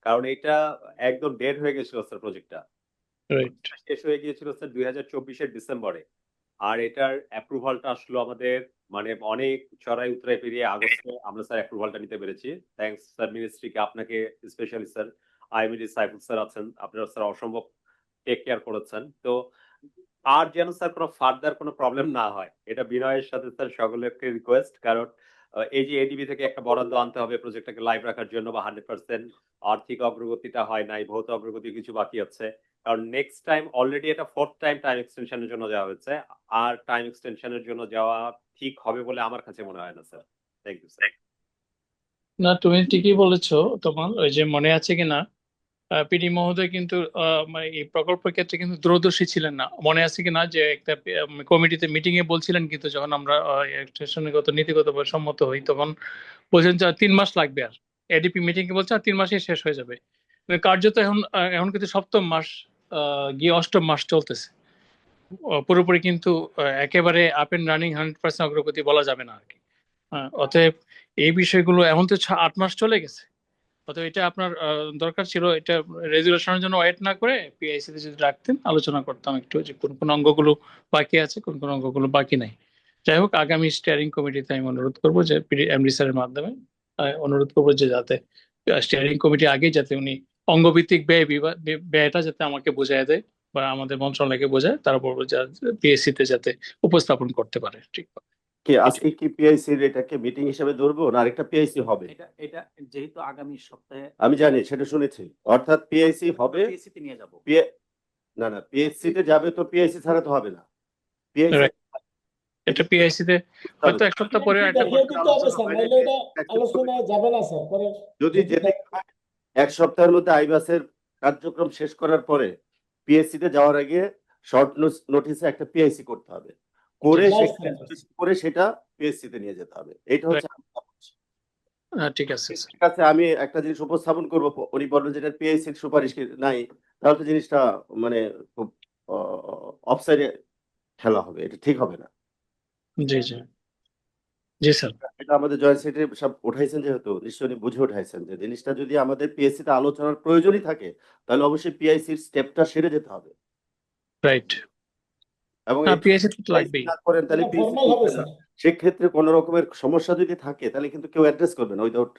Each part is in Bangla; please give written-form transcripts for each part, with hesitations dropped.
কারণ এটা একদম ডেড হয়ে গেছিল স্যার প্রজেক্টটা। রাইট। শেষ হয়ে গিয়েছিল স্যার 2024-এর ডিসেম্বরে। আর এটার অ্যাপ্রুভালটা আসলো আমাদের মানে অনেক চড়াই উতরাই পেরিয়ে আগস্টে আমরা স্যার অ্যাপ্রুভালটা নিতে পেরেছি। থ্যাঙ্কস স্যার মিনিস্ট্রিকে, আপনাকে specially sir, IMD Saiful sir আছেন, আপনারা স্যার অসম্ভব টেক কেয়ার করেছেন। তো আর যেন স্যার কোনো ফার্দার কোনো প্রবলেম না হয়, এটা বিনয়ের সাথে স্যার সকলেরকে রিকোয়েস্ট। কারণ এই যে এডিবি থেকে একটা বরাদ্দ আনতে হবে প্রজেক্টটাকে লাইভ রাখার জন্য, বা 100% আর্থিক অগ্রগতিটা হয় নাই, ভৌত অগ্রগতি কিছু বাকি আছে। কারণ নেক্সট টাইম অলরেডি এটা 4th টাইম টাইম এক্সটেনশনের জন্য যাওয়া হয়েছে, আর টাইম এক্সটেনশনের জন্য যাওয়া ঠিক হবে বলে আমার কাছে মনে হয় না স্যার। Thank you sir. না, তুমি ঠিকই বলেছো। তোমার ওই যে মনে আছে কিনা, পিডি মহোদয় কিন্তু মানে এই প্রকল্পের ক্ষেত্রে কিন্তু দূরদর্শী ছিলেন না। মনে আছে কিনা যে একটা কমিটিতে মিটিং এ বলছিলেন, কিন্তু যখন আমরা স্টেশনগত নীতিগত সম্মত হই তখন বলছেন যে 3 মাস লাগবে। আর এডিপি মিটিং এ বলছে আর 3 মাসে শেষ হয়ে যাবে। কিন্তু কার্যত এখন এখন কিন্তু সপ্তম মাস গিয়ে অষ্টম মাস চলতেছে। পুরোপুরি কিন্তু একেবারে আপ এন্ড রানিং 100% অগ্রগতি বলা যাবে না আর কি। অতএব এই বিষয়গুলো এখন তো 8 মাস চলে গেছে। অতএব এটা আপনার দরকার ছিল এটা রেজুলেশনের জন্য ওয়েট না করে পিআইসি তে যদি রাখতেন, আলোচনা করতাম একটু যে কোন কোন অঙ্গগুলো বাকি আছে, কোন কোন অঙ্গগুলো বাকি নাই। যাই হোক, আগামী স্টিয়ারিং কমিটিতে আমি অনুরোধ করবো যে এমডি স্যারের মাধ্যমে অনুরোধ করবো যে যাতে স্টিয়ারিং কমিটি আগে যাতে উনি অঙ্গভিত্তিক ব্যয়টা যাতে আমাকে বোঝায় দেয় বা আমাদের মন্ত্রণালয়কে বোঝায়, তারপর পিএসসি তে যাতে উপস্থাপন করতে পারে। ঠিক কি আজকে কি পিআইসি এটাকে মিটিং হিসেবে ধরবো না আরেকটা পিআইসি হবে? এটা এটা যেহেতু আগামী সপ্তাহে আমি জানি, সেটা শুনেছি। অর্থাৎ পিআইসি হবে, পিএসসি তে নিয়ে যাব। না না, পিএইচসি তে যাবে তো পিআইসি ছাড়া তো হবে না। PIC Right. এটা পিআইসি তে হয়তো এক সপ্তাহ পরে একটা আলোচনা যাবে না স্যার। পরে যদি যেতে হয়, এক সপ্তাহের মধ্যে আইবাসের কার্যক্রম শেষ করার পরে পিএইচসি তে যাওয়ার আগে শর্ট নোটিসে একটা পিআইসি করতে হবে, করে সেটা পিএইচসি তে নিয়ে যেতে হবে। এটা হচ্ছে ঠিক আছে। ঠিক আছে, আমি একটা জিনিস উপস্থাপন করবো, উনি বলবেন যেটা পিআইসি এর সুপারিশ নাই, তাহলে তো জিনিসটা মানে খুব অফসাইডে খেলা হবে, এটা ঠিক হবে না। জি জি জি স্যার। এটা আমাদের জয়েন্ট সেক্রেটারি সব উঠাইছেন, যেহেতু নিশ্চয়ই উনি বুঝে উঠাইছেন যে জিনিসটা যদি আমাদের পিএসসি তে আলোচনার প্রয়োজনই থাকে তাহলে অবশ্যই পিআইসির স্টেপটা সেরে যেতে হবে। রাইট। এবং পিআইসি তো লাগবেই। না করেন তাহলে সেক্ষেত্রে কোন রকমের সমস্যা যদি থাকে তাহলে কিন্তু কেউ অ্যাড্রেস করবে না without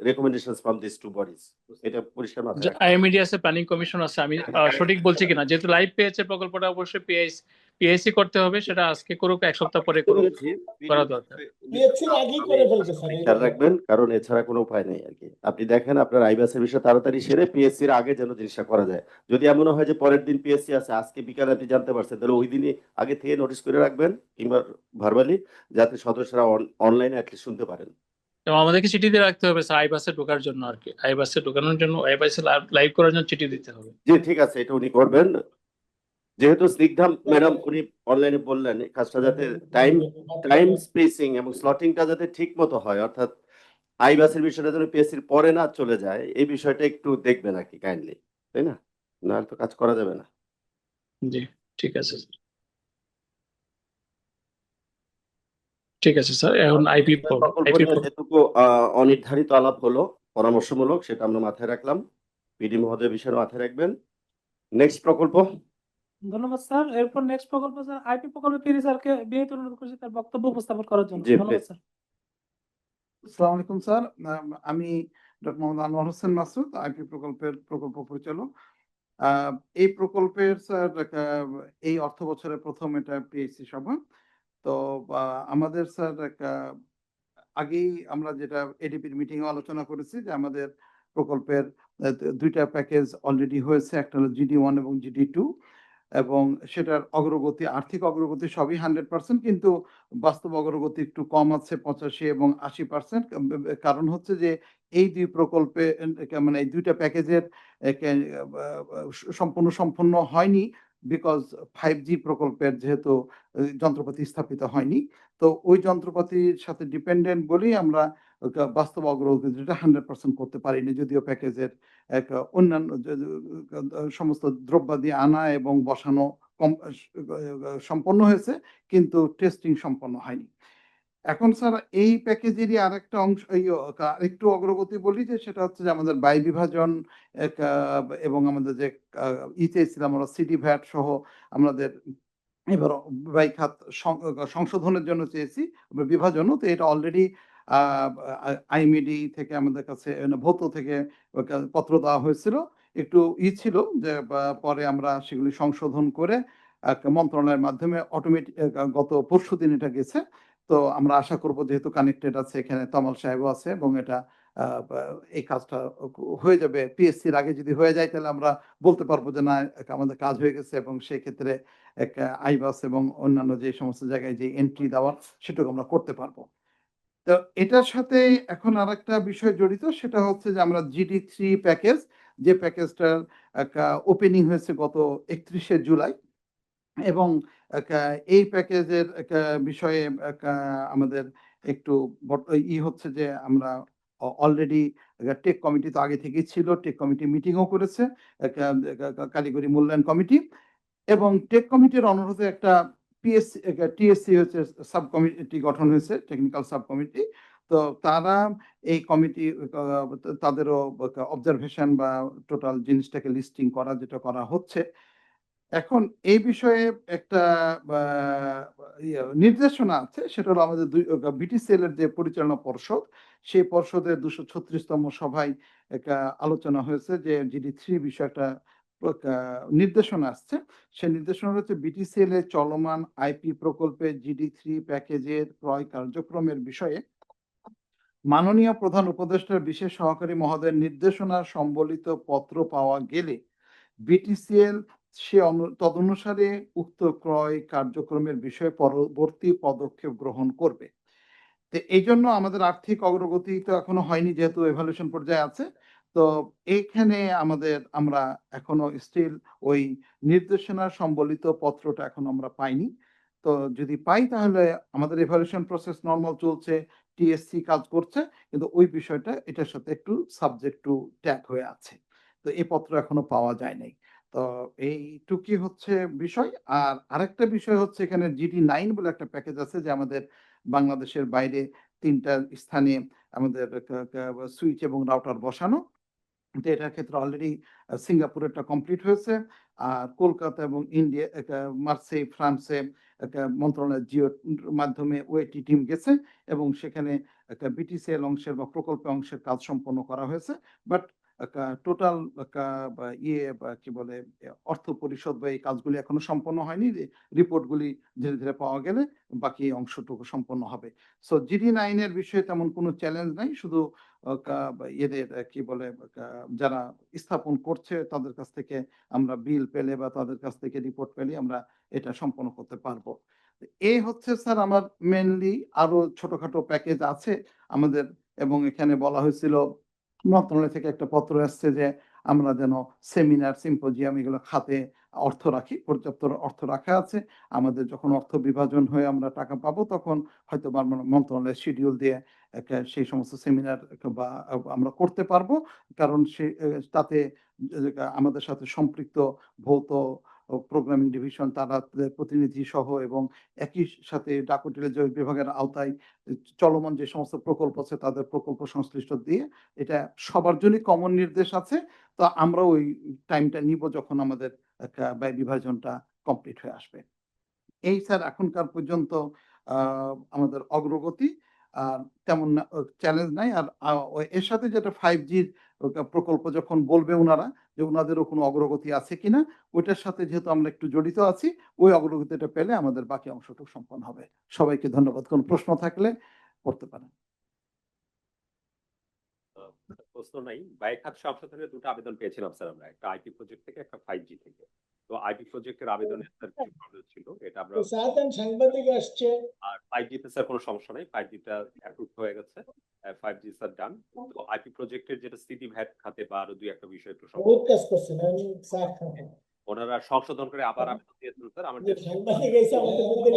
recommendations from this two bodies. এটা পরিষ্কার মাথায় রাখবেন। আইএমডি আছে, প্ল্যানিং কমিশন আছে। আমি সঠিক বলছি কিনা, যেহেতু লাইভ পেয়েছে প্রকল্পটা অবশ্যই পিআইসি করতে হবে, সেটা আজকে করুক, এক সপ্তাহ পরে করুক, করা দরকার। খেয়াল রাখবেন, কারণ এছাড়া কোনো উপায় নেই আর কি। আপনি দেখেন আপনার আইবাসের বিষয় তাড়াতাড়ি সেরে পিএসসি এর আগে যেন জিনিসটা করা যায়। যদি এমন হয় যে পরের দিন পিএসসি আছে, আজকে বিকালে আপনি জানতে পারছেন, তাহলে ওই দিনই আগে থেকে নোটিশ করে রাখবেন কিংবা ভার্বালি, যাতে সদস্যরা অনলাইনে অ্যাটলিস্ট শুনতে পারেন। এবং আমাদেরকে চিঠি দিয়ে রাখতে হবে স্যার, আইবাসে ঢোকার জন্য আর কি। আইবাসে ঢোকানোর জন্য, আইবাসে লাইভ করার জন্য চিঠি দিতে হবে। জি ঠিক আছে, এটা উনি করবেন। যেহেতু স্নিগ্ধা ম্যাডাম উনি অনলাইনে বললেন, কাজটা যাতে টাইম স্পেসিং এবং স্লটিংটা যাতে ঠিক মতো হয়, অর্থাৎ আইবাসের বিষয়টা যেন পিএসসির পরে না চলে যায়, এই বিষয়টা একটু দেখবেন আর কি কাইন্ডলি, তাই না? না তো কাজ করা যাবে না। জি ঠিক আছে স্যার। ঠিক আছে স্যার। এখন আইপি যেটুকু অনির্ধারিত আলাপ হলো পরামর্শমূলক, সেটা আমরা মাথায় রাখলাম। পিডি মহোদয় বিষয় মাথায় রাখবেন। নেক্সট প্রকল্প। ধন্যবাদ স্যার। এরপর নেক্সট প্রকল্প স্যার, আইপি প্রকল্পে পিডি স্যারকে বিনীত অনুরোধ করছি তার বক্তব্য উপস্থাপন করার জন্য। ধন্যবাদ স্যার। আসসালামু আলাইকুম স্যার, আমি ডক্টর মোহাম্মদ আনোয়ার হোসেন মাসুদ, আইপি প্রকল্পের প্রকল্প পরিচালক। এই প্রকল্পের স্যার এই অর্থ বছরের প্রথম এটা পিএইচসি সভা। তো আমাদের স্যার আগেই আমরা যেটা এডিপির মিটিং এ আলোচনা করেছি যে আমাদের প্রকল্পের দুইটা প্যাকেজ অলরেডি হয়েছে, একটা হলো GD1 এবং GD2, এবং সেটার অগ্রগতি, আর্থিক অগ্রগতি সবই 100%, কিন্তু বাস্তব অগ্রগতি একটু কম আছে, 85 এবং 80%। কারণ হচ্ছে যে এই দুই প্রকল্পে মানে এই দুইটা প্যাকেজের সম্পূর্ণ হয়নি, বিকজ 5G প্রকল্পের যেহেতু যন্ত্রপাতি স্থাপিত হয়নি, তো ওই যন্ত্রপাতির সাথে ডিপেন্ডেন্ট বলেই আমরা বাস্তব অগ্রগতিটা 100% করতে পারিনি। যদিও প্যাকেজের অন্যান্য সমস্ত দ্রব্যাদি আনা এবং বসানো সম্পন্ন হয়েছে, কিন্তু টেস্টিং সম্পন্ন হয়নি। এখন স্যার এই প্যাকেজেরই আরেকটা অংশ একটু অগ্রগতি বলি, যে সেটা হচ্ছে যে আমাদের ব্যয় বিভাজন এবং আমাদের যে চেয়েছিলাম আমরা সিটি ভ্যাট সহ আমাদের এবার ব্যয় খাত সংশোধনের জন্য চেয়েছি বিভাজনও, তো এটা অলরেডি আইএমইডি থেকে আমাদের কাছে ভৌত থেকে পত্র দেওয়া হয়েছিল, একটু ছিল যে পরে আমরা সেগুলি সংশোধন করে মন্ত্রণালয়ের মাধ্যমে অটোমেটিক গত পরশুদিন এটা গেছে। তো আমরা আশা করব, যেহেতু কানেক্টেড আছে এখানে তমাল সাহেবও আছে, এবং এটা এই কাজটা হয়ে যাবে পিএসসির আগে। যদি হয়ে যায় তাহলে আমরা বলতে পারবো যে না, আমাদের কাজ হয়ে গেছে, এবং সেই ক্ষেত্রে আইবাস এবং অন্যান্য যে সমস্ত জায়গায় যে এন্ট্রি দেওয়ার সেটাকে আমরা করতে পারবো। তো এটার সাথে এখন আরেকটা বিষয় জড়িত, সেটা হচ্ছে যে আমরা GD3 প্যাকেজ, যে প্যাকেজটার ওপেনিং হয়েছে গত 31শে জুলাই, এবং এই প্যাকেজের বিষয়ে আমাদের একটু হচ্ছে যে আমরা অলরেডি টেক কমিটি তো আগে থেকেই ছিল, টেক কমিটি মিটিংও করেছে, কারিগরি মূল্যায়ন কমিটি, এবং টেক কমিটির অনুরোধে একটা TSC হচ্ছে সাব কমিটি গঠন হয়েছে, টেকনিক্যাল সাব কমিটি। তো তারা এই কমিটি তাদেরও অবজারভেশন বা টোটাল জিনিসটাকে লিস্টিং করা, যেটা করা হচ্ছে এখন। এই বিষয়ে একটা নির্দেশনা আছে, সেটা হলো আমাদের BTCL এর যে পরিচালনা পর্ষদ, সেই পর্ষদের 236তম সভায় একটা আলোচনা হয়েছে যে GD3 বিষয়ে একটা নির্দেশনা আসছে। সেই নির্দেশনা হচ্ছে BTCL এর চলমান আইপি প্রকল্পে GD3 প্যাকেজের ক্রয় কার্যক্রমের বিষয়ে মাননীয় প্রধান উপদেষ্টার বিশেষ সহকারী মহোদয়ের নির্দেশনা সম্বলিত পত্র পাওয়া গেলে BTCL তদনুসারে উক্ত ক্রয় কার্যক্রমের বিষয়ে পরবর্তী পদক্ষেপ গ্রহণ করবে। তো এই জন্য আমাদের আর্থিক অগ্রগতি তো এখনো হয়নি, যেহেতু এভালুয়েশন পর্যায়ে আছে। তো এইখানে আমরা এখনো স্টিল ওই নির্দেশনা সম্বলিত পত্রটা এখন আমরা পাইনি। তো যদি পাই তাহলে আমাদের এভালুয়েশন প্রসেস নরমাল চলছে, TSC কাজ করছে, কিন্তু ওই বিষয়টা এটার সাথে একটু সাবজেক্ট টু ট্যাগ হয়ে আছে। তো এই পত্র এখনো পাওয়া যায় নাই। তো এইটুকুই হচ্ছে বিষয়। আর আরেকটা বিষয় হচ্ছে, এখানে GD9 বলে একটা প্যাকেজ আছে, যে আমাদের বাংলাদেশের বাইরে 3টা স্থানে আমাদের সুইচ এবং রাউটার বসানো। তো এটার ক্ষেত্রে অলরেডি সিঙ্গাপুরেরটা কমপ্লিট হয়েছে, আর কলকাতা এবং ইন্ডিয়া মার্সেই ফ্রান্সে একটা মন্ত্রণালয়ের জিওর মাধ্যমে ওয়েটি টিম গেছে, এবং সেখানে একটা BTCL অংশের বা প্রকল্প অংশের কাজ সম্পন্ন করা হয়েছে। বাট টোটাল কি বলে অর্থ পরিশোধ বা এই কাজগুলি এখনো সম্পন্ন হয়নি। রিপোর্টগুলি ধীরে ধীরে পাওয়া গেলে বাকি অংশটুকু সম্পন্ন হবে। সো GD9 এর বিষয়ে তেমন কোনো চ্যালেঞ্জ নাই, শুধু এদের কি বলে যারা স্থাপন করছে তাদের কাছ থেকে আমরা বিল পেলে বা তাদের কাছ থেকে রিপোর্ট পেলে আমরা এটা সম্পন্ন করতে পারবো। এই হচ্ছে স্যার আমার মেনলি। আরো ছোটখাটো প্যাকেজ আছে আমাদের, এবং এখানে বলা হয়েছিল মন্ত্রণালয় থেকে একটা পত্র আসছে যে আমরা যেন সেমিনার, সিম্পোজিয়াম এগুলো খাতে অর্থ রাখি, পর্যাপ্ত অর্থ রাখা আছে। আমাদের যখন অর্থ বিভাজন হয়ে আমরা টাকা পাবো, তখন হয়তো মন্ত্রণালয়ের শিডিউল দিয়ে সেই সমস্ত সেমিনার বা আমরা করতে পারবো। কারণ তাতে আমাদের সাথে সম্পৃক্ত ভৌত প্রোগ্রামিং ডিভিশন, তাদের প্রতিনিধি সহ, এবং একই সাথে ডাক ও টেলিযোগাযোগ বিভাগের আওতায় চলমান যে সমস্ত প্রকল্প আছে তাদের প্রকল্প সংশ্লিষ্ট দিয়ে এটা সবার জন্য কমন নির্দেশ আছে। তো আমরা ওই টাইমটা নিব যখন আমাদের ব্যয় বিভাজনটা কমপ্লিট হয়ে আসবে। এই স্যার এখনকার পর্যন্ত আমাদের অগ্রগতি। আর তেমন চ্যালেঞ্জ নাই। আর এর সাথে যেটা 5G প্রকল্প যখন বলবে ওনারা যে ওনাদেরও কোনো অগ্রগতি আছে কিনা, ওইটার সাথে যেহেতু আমরা একটু জড়িত আছি, ওই অগ্রগতিটা পেলে আমাদের বাকি অংশটুকু সম্পন্ন হবে। সবাইকে ধন্যবাদ। কোনো প্রশ্ন থাকলে করতে পারেন। প্রশ্ন নাই। ব্যয় খাত সংশোধনের 2টা আবেদন পেয়েছিলাম স্যার আমরা, একটা আইপি প্রজেক্ট থেকে, একটা 5G থেকে। তো আইপি প্রজেক্টের আবেদনে স্যার কিছু প্রবলেম ছিল, এটা আমরা সাংবাদিক আসছে। আর 5G তে স্যার কোনো সমস্যা নাই, 5G টা অ্যাপ্রুভ হয়ে গেছে, 5G স্যার ডান। তো আইপি প্রজেক্টের যেটা সিটি ভ্যাট খাতে বা আরো 2-1টা বিষয় একটু বহুত কাজ করছেন, আমি স্যার ওনারা সংশোধন করে আবার আবেদন দিয়েছেন স্যার। আমার যে সাংবাদিক এসে আমাদের মধ্যে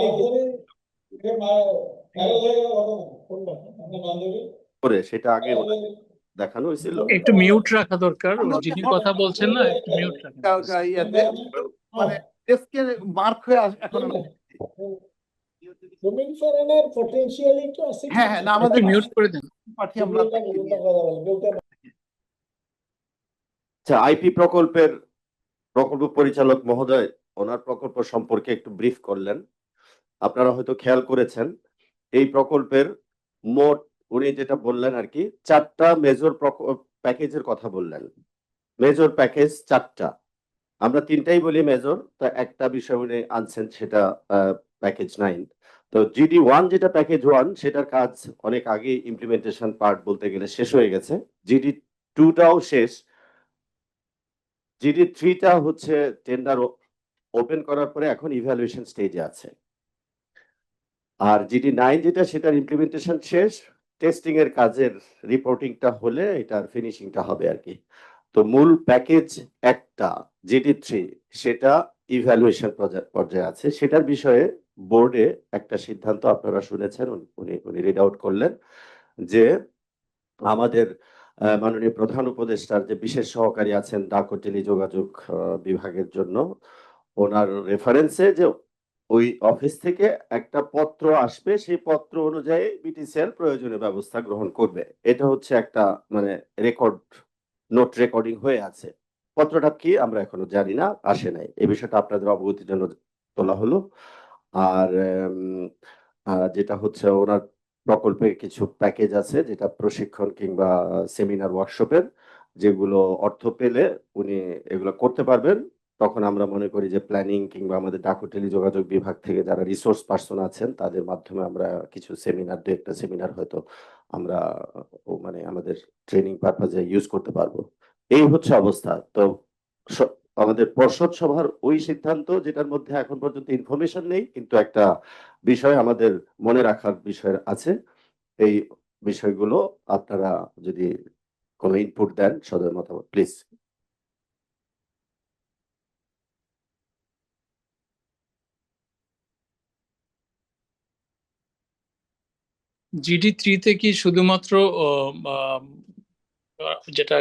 করে সেটা আগে দেখানো হয়েছিল। একটু মিউট রাখা দরকার, যিনি কথা বলছেন না, একটু মিউট রাখেন। মানে ডেস্কে মার্ক হয়ে এখন জমিন ফেরানোর potentially তো আছে হ্যাঁ হ্যাঁ না আমাদের মিউট করে দেন। পাঠিয়ে আমরা বিভিন্ন দেখিয়ে বিভিন্ন দিয়েছি। কথা বলে কেউ কেউ আচ্ছা, আইপি প্রকল্পের প্রকল্প পরিচালক মহোদয় ওনার প্রকল্প সম্পর্কে একটু ব্রিফ করলেন। আপনারা হয়তো খেয়াল করেছেন এই প্রকল্পের মোট উনি যেটা বললেন আর কি 4টা মেজর প্যাকেজের কথা বললেন। মেজর প্যাকেজ 4টা, আমরা 3টাই বলি মেজর, তো একটা বিষয় উনি আনছেন সেটা প্যাকেজ 9। তো GD1 যেটা প্যাকেজ 1 সেটার কাজ অনেক আগে ইমপ্লিমেন্টেশন পার্ট বলতে গেলে শেষ হয়ে গেছে। GD2টাও শেষ। GD3টা হচ্ছে টেন্ডার ওপেন করার পরে এখন ইভ্যালুয়েশন স্টেজে আছে। আর GD9 যেটা সেটার ইমপ্লিমেন্টেশন শেষ, টেস্টিং এর কাজের রিপোর্টিংটা হলে এটার ফিনিশিংটা হবে আর কি। তো মূল প্যাকেজ একটা GD3 সেটা ইভ্যালুয়েশন পর্যায়ে আছে। সেটার বিষয়ে বোর্ডে একটা সিদ্ধান্ত আপনারা শুনেছেন, উনি রিড আউট করলেন যে আমাদের মাননীয় প্রধান উপদেষ্টার যে বিশেষ সহকারী আছেন ডাক ও টেলিযোগাযোগ বিভাগের জন্য, ওনার রেফারেন্সে যে ওই অফিস থেকে একটা পত্র আসবে, সেই পত্র অনুযায়ী বিটিসিএল প্রয়োজনীয় ব্যবস্থা গ্রহণ করবে। এটা হচ্ছে একটা মানে রেকর্ড, নোট রেকর্ডিং হয়ে আছে। পত্রটা কি আমরা এখনো জানি না, আসে নাই। এই বিষয়টা আপনাদের অবগতির জন্য তোলা হলো। আর যেটা হচ্ছে ওনার প্রকল্পে কিছু প্যাকেজ আছে যেটা প্রশিক্ষণ কিংবা সেমিনার ওয়ার্কশপের, যেগুলো অর্থ পেলে উনি এগুলো করতে পারবেন। তখন আমরা মনে করি যে প্ল্যানিং কিংবা আমাদের ডাক ও টেলিযোগাযোগ বিভাগ থেকে যারা রিসোর্স পার্সন আছেন তাদের মাধ্যমে আমরা কিছু সেমিনার, 2-একটা সেমিনার হয়তো আমরা মানে আমাদের ট্রেনিং পারপাজে ইউজ করতে পারবো। এই হচ্ছে অবস্থা। তো আমাদের পর্ষদ সভার ওই সিদ্ধান্ত, যেটার মধ্যে এখন পর্যন্ত ইনফরমেশন নেই, কিন্তু একটা বিষয় আমাদের মনে রাখার বিষয় আছে। এই বিষয়গুলো আপনারা যদি কোনো ইনপুট দেন, সদয় মতামত প্লিজ। GD3-তে কি শুধুমাত্র যেটা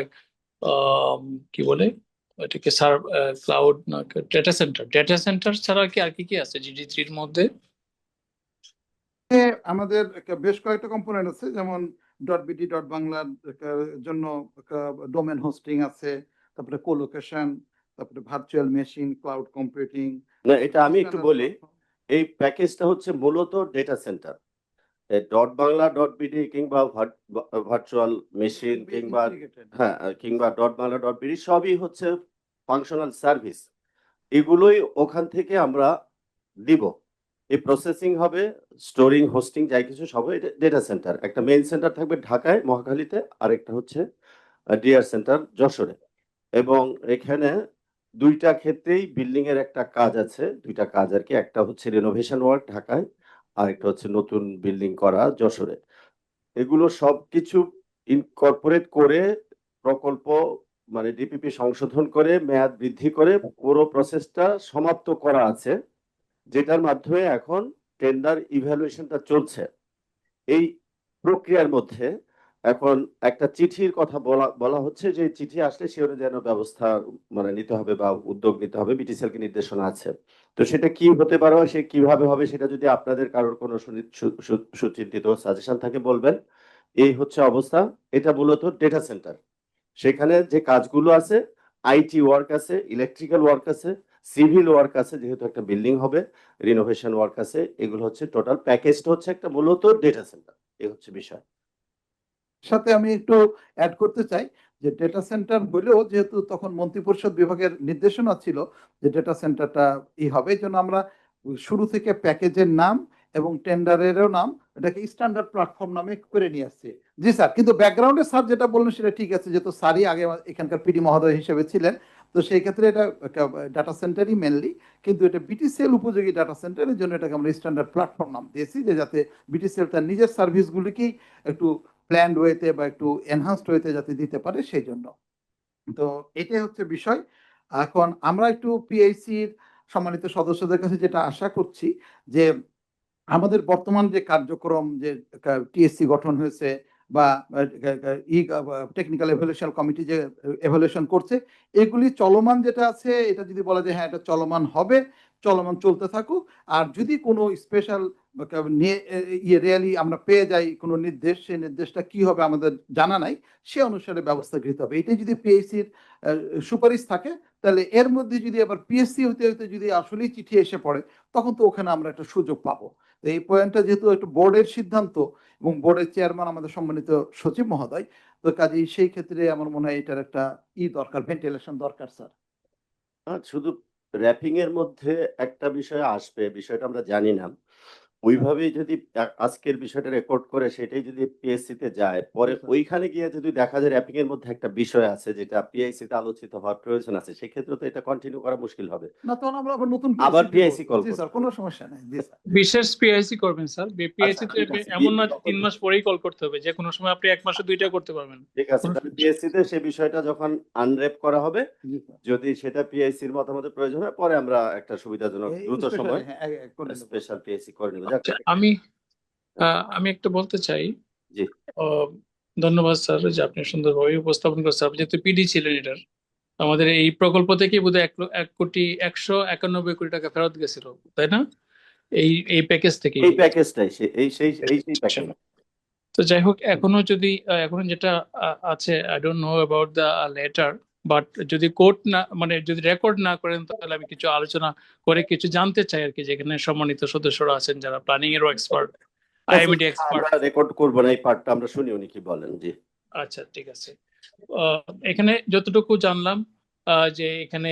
কি বলে এটাকে ক্লাউড না ডেটা সেন্টার ছাড়া কি আর কি কি আছে GD3-র মধ্যে? আমাদের বেশ কয়েকটা কম্পোনেন্ট আছে, যেমন .bt.বাংলার জন্য ডোমেন হোস্টিং আছে, তারপরে কোলোকেশন, তারপরে ভার্চুয়াল মেশিন, ক্লাউড কম্পিউটিং। না, এটা আমি একটু বলি। এই প্যাকেজটা হচ্ছে মূলত ডেটা সেন্টার। .বাংলা, .বিডি কিংবা ভার্চুয়াল মেশিন কিংবা হ্যাঁ কিংবা .বাংলা, .বিডি সবই হচ্ছে ফাংশনাল সার্ভিস। এগুলোই ওখান থেকে আমরা দিব। এই প্রসেসিং হবে, স্টোরিং, হোস্টিং, যাই কিছু সব এটা ডেটা সেন্টার। একটা মেইন সেন্টার থাকবে ঢাকায় মহাখালীতে, আর একটা হচ্ছে ডিআর সেন্টার যশোরে। এবং এখানে 2টা ক্ষেত্রেই বিল্ডিং এর একটা কাজ আছে, 2টা কাজ আর কি। একটা হচ্ছে রিনোভেশন ওয়ার্ক ঢাকায়, আর একটা হচ্ছে নতুন বিল্ডিং করা যশোরে। এগুলো সবকিছু ইনকর্পোরেট করে প্রকল্প মানে ডিপিপি সংশোধন করে মেয়াদ বৃদ্ধি করে পুরো প্রসেসটা সমাপ্ত করা আছে, যেটার মাধ্যমে এখন টেন্ডার ইভ্যালুয়েশনটা চলছে। এই প্রক্রিয়ার মধ্যে এখন একটা চিঠির কথা বলা হচ্ছে, যে চিঠি আসলে সে যেন ব্যবস্থা মানে নিতে হবে বা উদ্যোগ নিতে হবে, বিটিসিএল কে নির্দেশনা আছে। তো সেটা কি হতে পারে, সে কিভাবে হবে, সেটা যদি আপনাদের কারোর কোনো সুচিন্তিত সাজেশন থাকে বলবেন। এই হচ্ছে অবস্থা। এটা মূলত ডেটা সেন্টার। সেখানে যে কাজগুলো আছে, আইটি ওয়ার্ক আছে, ইলেকট্রিক্যাল ওয়ার্ক আছে, সিভিল ওয়ার্ক আছে, যেহেতু একটা বিল্ডিং হবে, রিনোভেশন ওয়ার্ক আছে। এগুলো হচ্ছে টোটাল প্যাকেজটা হচ্ছে একটা মূলত ডেটা সেন্টার। এই হচ্ছে বিষয়। সাথে আমি একটু অ্যাড করতে চাই যে ডেটা সেন্টার হলেও যেহেতু তখন মন্ত্রিপরিষদ বিভাগের নির্দেশনা ছিল যে ডেটা সেন্টারটা হবে, এই জন্য আমরা শুরু থেকে প্যাকেজের নাম এবং টেন্ডারেরও নাম এটাকে স্ট্যান্ডার্ড প্ল্যাটফর্ম নামে করে নিয়ে আসছে। জি স্যার, কিন্তু ব্যাকগ্রাউন্ডে স্যার যেটা বললেন সেটা ঠিক আছে, যেহেতু স্যারই আগে এখানকার পিডি মহোদয় হিসেবে ছিলেন, তো সেই ক্ষেত্রে এটা ডাটা সেন্টারই মেনলি, কিন্তু এটা বিটিসিএল উপযোগী ডাটা সেন্টারের জন্য এটাকে আমরা স্ট্যান্ডার্ড প্ল্যাটফর্ম নাম দিয়েছি, যে যাতে বিটিসিএল তার নিজের সার্ভিসগুলিকেই একটু প্ল্যান্ড ওয়েতে বা একটু এনহান্সড ওয়েতে যাতে দিতে পারে সেই জন্য। তো এটাই হচ্ছে বিষয়। এখন আমরা একটু পিআইসির সম্মানিত সদস্যদের কাছে যেটা আশা করছি, যে আমাদের বর্তমান যে কার্যক্রম, যে টিএসসি গঠন হয়েছে বা টেকনিক্যাল এভালুয়েশন কমিটি যে এভালুয়েশন করছে, এগুলি চলমান যেটা আছে, এটা যদি বলা যায় হ্যাঁ এটা চলমান হবে, চলমান চলতে থাকুক। আর যদি কোনো স্পেশাল রিয়েলি আমরা পেয়ে যাই কোনো নির্দেশ, সেই নির্দেশটা কি হবে আমাদের জানা নাই, সে অনুসারে ব্যবস্থা গৃহীত হবে। এটাই যদি পিএসসির সুপারিশ থাকে, তাহলে এর মধ্যে যদি আবার পিএসসি হতে হতে যদি আসলেই চিঠি এসে পড়ে, তখন তো ওখানে আমরা একটা সুযোগ পাবো। তো এই পয়েন্টটা যেহেতু একটা বোর্ডের সিদ্ধান্ত এবং বোর্ডের চেয়ারম্যান আমাদের সম্মানিত সচিব মহোদয়, তো কাজেই সেই ক্ষেত্রে আমার মনে হয় এটার একটা দরকার, ভেন্টিলেশন দরকার স্যার। শুধু র্যাপিং এর মধ্যে একটা বিষয় আসবে, বিষয়টা আমরা জানি না। ওইভাবেই যদি আজকের বিষয়টা রেকর্ড করে সেটাই যদি পিএসসি তে যায়, পরে ওইখানে গিয়ে যদি দেখা যায় র্যাপিং এর মধ্যে একটা বিষয় আছে যেটা পিআইসি তে আলোচিত হওয়ার প্রয়োজন আছে, সেক্ষেত্রে তো এটা কন্টিনিউ করা মুশকিল হবে। না, তখন আমরা আবার নতুন আবার PIC PIC কল জি স্যার, করতে কোনো সমস্যা নাই। জি স্যার। বিশেষ পিআইসি করবেন স্যার। পিআইসি তে ঠিক আছে, এমন না 3 মাস পরেই কল করতে হবে, যে কোনো সময় আপনি 1 মাসে 2টা করতে পারবেন। ঠিক আছে, তাহলে পিএসসি তে সেই বিষয়টা যখন আনর‍্যাপ করা হবে, জি স্যার। যদি সেটা পিআইসির মতামতের প্রয়োজন হয়, পরে আমরা একটা সুবিধাজনক দ্রুত স্পেশাল, সময় হ্যাঁ, করে নেব। স্পেশাল পিএসসি করে নেব। আচ্ছা, আমি একটা বলতে চাই। জি। ধন্যবাদ স্যার যে আপনি সুন্দরভাবে উপস্থাপন করছেন। আপনি যেহেতু পিডি ছিলেন এটার, আমাদের এই প্রকল্প থেকে বোধহয় 1,191,00,00,000 টাকা ফেরত গেছিল, তাই না? এই প্যাকেজ থেকে। এই প্যাকেজটাই সেই প্যাকেজ। তো যাই হোক, এখনো যেটা আছে, I don't know about the letter, but যদি কোর্ট না, মানে যদি রেকর্ড না করেন, তাহলে আমি কিছু আলোচনা করে কিছু জানতে চাই আর কি, যেখানে সম্মানিত সদস্যরা আছেন যারা প্ল্যানিং এরও এক্সপার্ট, আইএমডি এক্সপার্ট। আমরা রেকর্ড করব না, এই পার্টটা আমরা শুনি উনি কি বলেন। জি। আচ্ছা, ঠিক আছে। এখানে যতটুকু জানলাম যে এখানে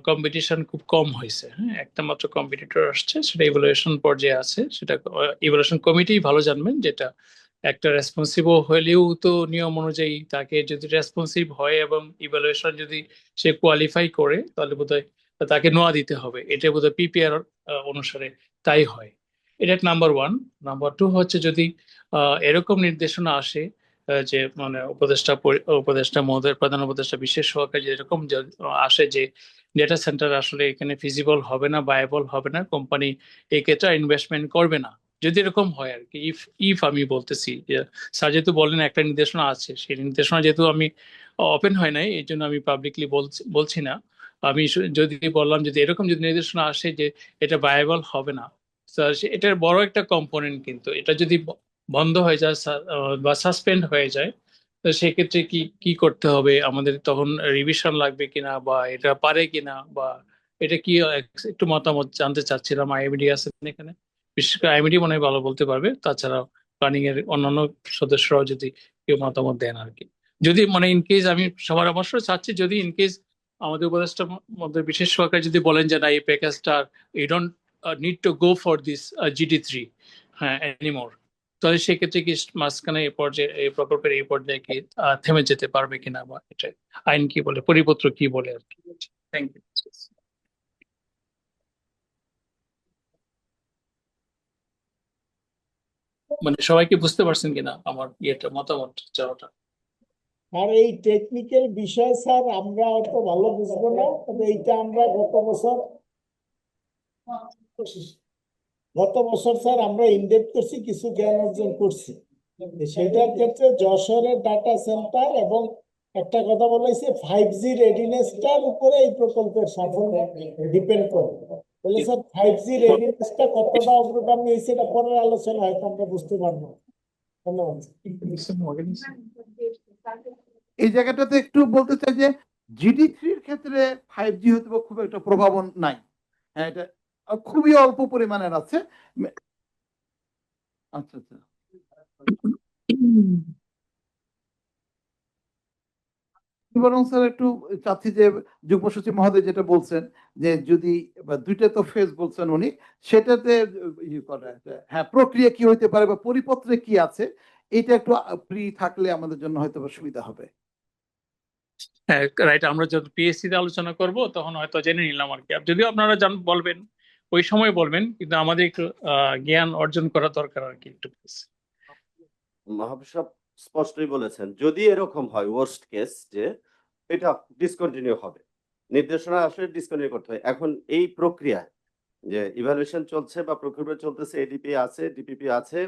কম্পিটিশন খুব কম হয়েছে। হ্যাঁ, একটা মাত্র কম্পিটিটর আসছে, সেটা ইভালুয়েশন পর্যায়ে আছে। সেটা ইভালুয়েশন কমিটি ভালো জানবেন, যেটা একটা রেসপন্সিভ হলেও তো নিয়ম অনুযায়ী তাকে যদি রেসপন্সিভ হয় এবং ইভালুয়েশন যদি সে কোয়ালিফাই করে, তাহলে বোধহয় তাকে নোয়া দিতে হবে। এটা বোধহয় পিপিআর অনুসারে তাই হয়। এটা নাম্বার 1। নাম্বার 2 হচ্ছে, যদি এরকম নির্দেশনা আসে যে মানে উপদেষ্টা মহোদয়, প্রধান উপদেষ্টা বিশেষ সহকারী যেরকম আসে যে ডেটা সেন্টার আসলে এখানে ফিজিবল হবে না, ভায়াবল হবে না, কোম্পানি এই ক্ষেত্রে ইনভেস্টমেন্ট করবে না, যদি এরকম হয় আর কি। ইফ আমি বলতেছি যে স্যার যেহেতু বলেন একটা নির্দেশনা আছে, সেই নির্দেশনা যেহেতু আমি ওপেন হয় নাই, এই জন্য আমি পাবলিকলি বলছি না। আমি যদি বললাম, যদি এরকম যদি নির্দেশনা আসে যে এটা ভায়াবল হবে না, স্যার এটার বড় একটা কম্পোনেন্ট, কিন্তু এটা যদি বন্ধ হয়ে যায় বা সাসপেন্ড হয়ে যায়, তো সেক্ষেত্রে কি কি করতে হবে আমাদের? তখন রিভিশন লাগবে কিনা, বা এটা পারে কিনা, বা এটা কি একটু মতামত জানতে চাচ্ছিলাম। আইএমডি আছেন এখানে, বিশেষ করে আইএমডি মনে হয় ভালো বলতে পারবে, তাছাড়া প্ল্যানিং এর অন্যান্য সদস্যরাও যদি কেউ মতামত দেন আর কি। যদি মানে ইনকেস, আমি সবার অবশ্যই চাচ্ছি, যদি ইনকেস আমাদের উপদেষ্টার মধ্যে বিশেষ সরকার যদি বলেন যে না, এই প্যাকেজটা you don't need to go for this GD3 হ্যাঁ এনিমোর, তাহলে সেক্ষেত্রে কি মাঝখানে এই প্রকল্পের এই পর্যায়ে কি থেমে যেতে পারবে কিনা, বা এটা আইন কি বলে, পরিপত্র কি বলে আর কি। Thank you. মানে সবাই কি বুঝতে পারছেন কিনা আমার মতামত চাওয়াটা? আর এই টেকনিক্যাল বিষয় স্যার আমরা অত ভালো বুঝবো না, তবে এইটা আমরা গত বছর স্যার আমরা ইনডেপ্থ করছি, কিছু জ্ঞান অর্জন করছি। সেটার ক্ষেত্রে যশোরের ডাটা সেন্টার এবং একটা কথা বলেছে 5G রেডিনেসটার উপরে এই প্রকল্পের সাফল্য ডিপেন্ড করে। তাহলে স্যার 5G রেডিনেসটা কতটা অগ্রগামী হয়েছে, এটা পরের আলোচনা হয়তো আমরা বুঝতে পারবো। ধন্যবাদ। এই জায়গাটাতে একটু বলতে চাই যে GD3-র ক্ষেত্রে 5G হয়তো খুব একটা প্রভাবন নাই। হ্যাঁ, এটা খুবই অল্প পরিমাণের আছে। আচ্ছা আচ্ছা, বরং স্যার একটু চাচ্ছি যে যুগ্ম সচিব মহোদয় যেটা বলছেন, যে যদি দুইটা তো ফেজ বলছেন উনি, সেটাতে হ্যাঁ প্রক্রিয়া কি হইতে পারে বা পরিপত্রে কি আছে, এটা একটু ফ্রি থাকলে আমাদের জন্য হয়তো সুবিধা হবে। হ্যাঁ রাইট, আমরা যখন পিএসসি তে আলোচনা করব তখন হয়তো জেনে নিলাম আর কি। যদিও আপনারা বলবেন, ওই সময় বলবেন, কিন্তু আমাদের একটু জ্ঞান অর্জন করা দরকার আর কি একটু। মাহবুব সাহেব স্পষ্টই বলেছেন, যদি এরকম হয় ওয়ার্স্ট কেস যে এটা ডিসকন্টিনিউ হবে, নির্দেশনা আসলে ডিসকন্টিনিউ করতে হয়। এখন এই প্রক্রিয়ায় যে ইভালুয়েশন চলছে বা প্রকল্প চলতেছে, এডিপি আছে, ডিপিপি আছে,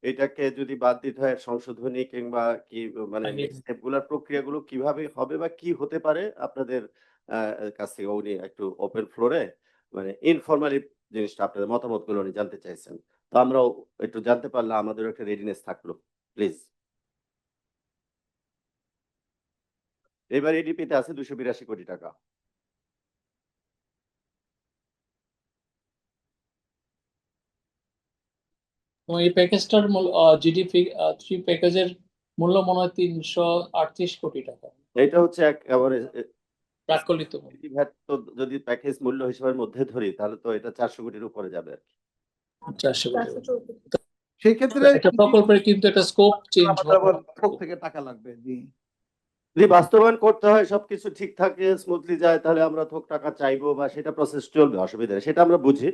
এটাকে যদি বাদ দিতে হয় সংশোধনী কিংবা কি মানে স্টেপগুলোর প্রক্রিয়াগুলো কিভাবে হবে বা কি হতে পারে, আপনাদের কাছ থেকে উনি একটু ওপেন ফ্লোরে মানে ইনফরমালি জিনিসটা আপনাদের মতামতগুলো উনি জানতে চাইছেন। তো আমরাও একটু জানতে পারলে আমাদেরও একটা রেডিনেস থাকলো প্লিজ। এবার এডিপিতে আছে 282 কোটি টাকা। এবং এই প্যাকেজটার মূল জিডিপি 3 প্যাকেজের মূল্য মনে হয় 338 কোটি টাকা এটা হচ্ছে একেবারে প্রাকলিত মূল্য। ভ্যাট তো যদি প্যাকেজ মূল্য হিসেবের মধ্যে ধরি তাহলে তো এটা 400 কোটির উপরে যাবে আর কি। 400 কোটি। সেই ক্ষেত্রে একটা প্রকল্পের কিন্তু একটা স্কোপ চেঞ্জ আমাদের আবার থোক থেকে টাকা লাগবে, জি। যদি বাস্তবায়ন করতে হয় সবকিছু ঠিক থাকে স্মুথলি যায় তাহলে আমরা থোক টাকা চাইবো বা সেটা প্রসেস চলবে, অসুবিধা নেই, সেটা আমরা বুঝি।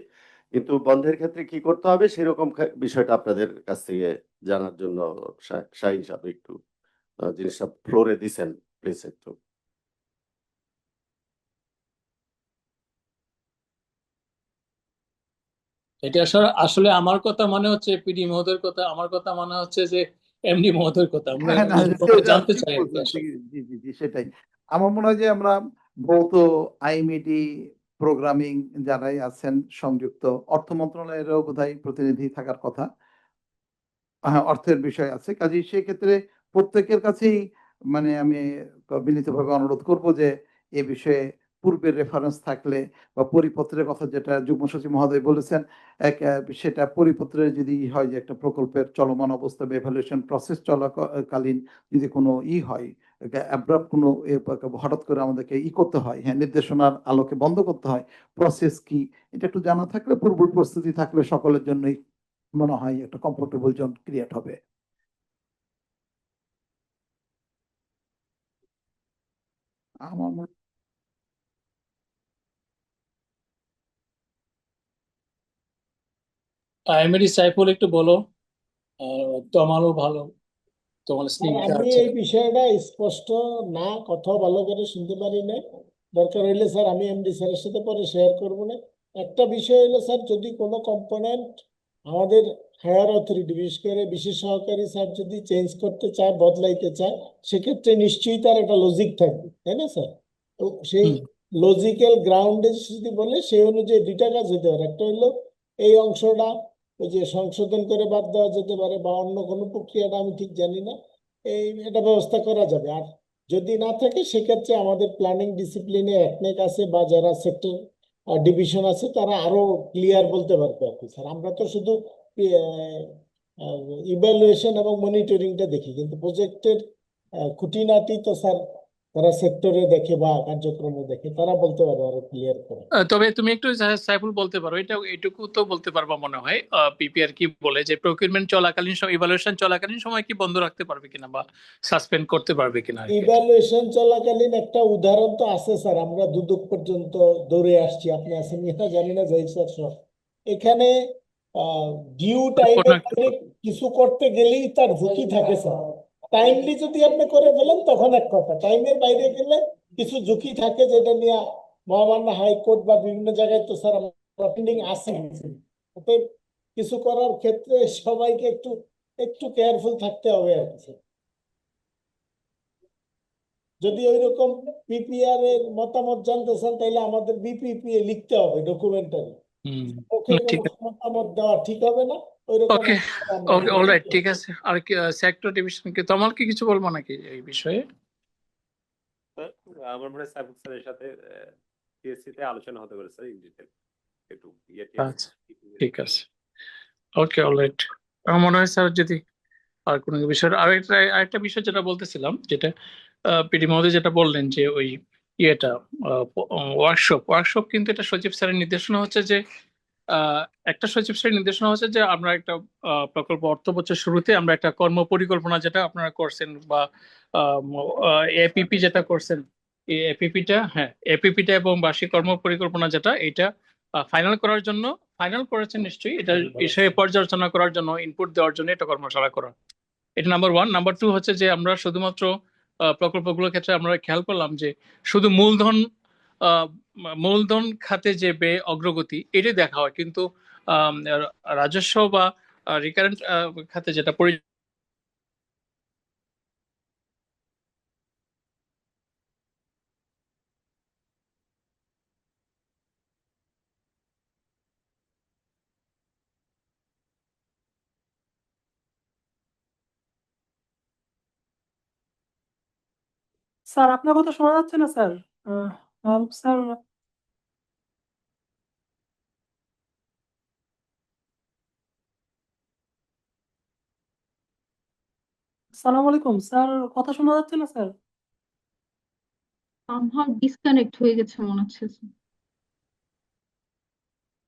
কিন্তু বন্ধের ক্ষেত্রে কি করতে হবে সেরকম বিষয়টা আপনাদের কাছ থেকে জানার জন্য শাহিন সাহেব একটু জিনিসটা ফ্লোরে দিছেন প্লিজ একটু। এটা আসলে আমার কথা মনে হচ্ছে পিডি মহোদয়ের কথা, আমার কথা মনে হচ্ছে যে এমডি মহোদয়ের কথা। আমরা হ্যাঁ, না, জানতে ঠিক চাই আর কি বলছেন, আসলে। জি, জি, জি, সেটাই। আমার মনে হয় যে আমরা ভৌত আইএমইডি প্রোগ্রামিং যারাই আছেন সংযুক্ত, অর্থ মন্ত্রণালয়েরও বোধহয় প্রতিনিধি থাকার কথা। হ্যাঁ, অর্থের বিষয় আছে, কাজেই সেক্ষেত্রে প্রত্যেকের কাছেই মানে আমি বিনীতভাবে অনুরোধ করব যে এ বিষয়ে পূর্বের রেফারেন্স থাকলে বা পরিপত্রের কথা যেটা যুগ্ম সচিব মহোদয় বলেছেন, সেটা পরিপত্রে যদি হয় যে একটা প্রকল্পের চলমান অবস্থা বা এভালুয়েশন প্রসেস চলাকালীন যদি কোনো হয়, অ্যাব্রাপ্ট কোনো হঠাৎ করে আমাদেরকে করতে হয়, হ্যাঁ, নির্দেশনার আলোকে বন্ধ করতে হয়, প্রসেস কি, এটা একটু জানা থাকলে, পূর্ব প্রস্তুতি থাকলে সকলের জন্যই মনে হয় একটা কমফোর্টেবল জোন ক্রিয়েট হবে। আমার মনে এমডি সাইফুল একটু বলো। তোমারও ভালো, তোমার আর স্নিগ্ধা আমি আছে। এই বিষয়টা স্পষ্ট না, কথা ভালো করে শুনতে পারি না। দরকার হইলে স্যার আমি এমডি স্যারের সাথে পরে শেয়ার করবো না। একটা বিষয় হলো স্যার, যদি কোনো কম্পোনেন্ট আমাদের হায়ার অথরিটি, বিশেষ করে বিশেষ সহকারী স্যার যদি চেঞ্জ করতে চায়, বদলাইতে চায়, সেক্ষেত্রে নিশ্চয়ই তার একটা লজিক থাকবে, তাই না স্যার? তো সেই হুম। লজিক্যাল গ্রাউন্ডে যদি বলে সেই অনুযায়ী দুইটা কাজ হতে পারে। একটা হলো এই অংশটা ওই যে সংশোধন করে বাদ দেওয়া যেতে পারে, বা অন্য কোনো প্রক্রিয়াটা আমি ঠিক জানি না, এটা ব্যবস্থা করা যাবে। আর যদি না থাকে সেক্ষেত্রে আমাদের প্ল্যানিং ডিসিপ্লিনে একনেক আছে বা যারা সেক্টর ডিভিশন আছে তারা আরো ক্লিয়ার বলতে পারবে আর কি স্যার। আমরা তো শুধু ইভ্যালুয়েশন এবং মনিটরিংটা দেখি, কিন্তু প্রজেক্টের খুঁটিনাটি তো স্যার তারা সেক্টরে দেখে বা কার্যক্রমে দেখে, তারা বলতে পারবে আরো ক্লিয়ার করে। তবে তুমি একটু সাইফুল বলতে পারো, এটা এটুকু তো বলতে পারবা মনে হয়, পিপিআর কি বলে যে প্রকিউরমেন্ট চলাকালীন সময়, ইভালুয়েশন চলাকালীন সময় কি বন্ধ রাখতে পারবে কিনা বা সাসপেন্ড করতে পারবে কিনা আর কি। ইভ্যালুয়েশন চলাকালীন একটা উদাহরণ তো আছে স্যার, আমরা দুদক পর্যন্ত দৌড়ে আসছি, আপনি আছেন কিনা জানি না, জয়ীফ স্যার সহ। এখানে ডিউ টাইমে কিছু করতে গেলেই তার ঝুঁকি থাকে স্যার। টাইমলি যদি আপনি করে ফেলেন তখন এক কথা, টাইমের বাইরে গেলে কিছু ঝুঁকি থাকে, যেটা নিয়ে মহামান্য হাইকোর্ট বা বিভিন্ন জায়গায় তো স্যার আমরা পেন্ডিং আছে। অতএব কিছু করার ক্ষেত্রে সবাইকে একটু একটু কেয়ারফুল থাকতে হবে আর কি স্যার। যদি ওইরকম পিপিআর এর মতামত জানতে চান তাহলে আমাদের বিপিপিএ লিখতে হবে ডকুমেন্টারি, ওকে ঠিক কোনো আছে। মতামত দেওয়া ঠিক হবে না ওইরকম। ওকে, ওকে, অলরাইট, ঠিক আছে। আর কি সেক্টর ডিভিশন কি তোমার কি কিছু বলবো নাকি এই বিষয়ে? আমার মনে হয় সাইফুল স্যারের সাথে টিএসসি তে আলোচনা হতে পারে স্যার ইন ডিটেল একটু আচ্ছা, ঠিক আছে, ওকে, অলরাইট। আমার মনে হয় স্যার যদি আর কোনো বিষয়, আরেকটা বিষয় যেটা বলতেছিলাম, যেটা পিডি মহোদয় যেটা বললেন যে ওই ইয়েটা ওয়ার্কশপ কিন্তু এটা সচিব স্যারের নির্দেশনা হচ্ছে যে আহ, একটা সচিব স্যারের নির্দেশনা হচ্ছে যে আমরা একটা প্রকল্প অর্থ বছর শুরুতে আমরা একটা কর্ম পরিকল্পনা যেটা আপনারা করছেন বা এপিপি যেটা করছেন, এই এপিপিটা, হ্যাঁ, এপিপিটা এবং বার্ষিক কর্ম পরিকল্পনা যেটা, এটা ফাইনাল করার জন্য, ফাইনাল করেছেন নিশ্চয়ই, এটা বিষয়ে পর্যালোচনা করার জন্য, ইনপুট দেওয়ার জন্য এটা কর্মশালা করা। এটা নাম্বার ওয়ান। নাম্বার টু হচ্ছে যে আমরা শুধুমাত্র প্রকল্পগুলোর ক্ষেত্রে আমরা খেয়াল করলাম যে শুধু আহ, মূলধন খাতে যে ব্যয় অগ্রগতি এটাই দেখা হয়, কিন্তু আম, রাজস্ব বা রিকারেন্ট খাতে যেটা স্যার আপনার কথা শোনা যাচ্ছে না স্যার। স্যার আসসালামু আলাইকুম স্যার, কথা শোনা যাচ্ছে না স্যার। somehow ডিসকানেক্ট হয়ে গেছে মনে হচ্ছে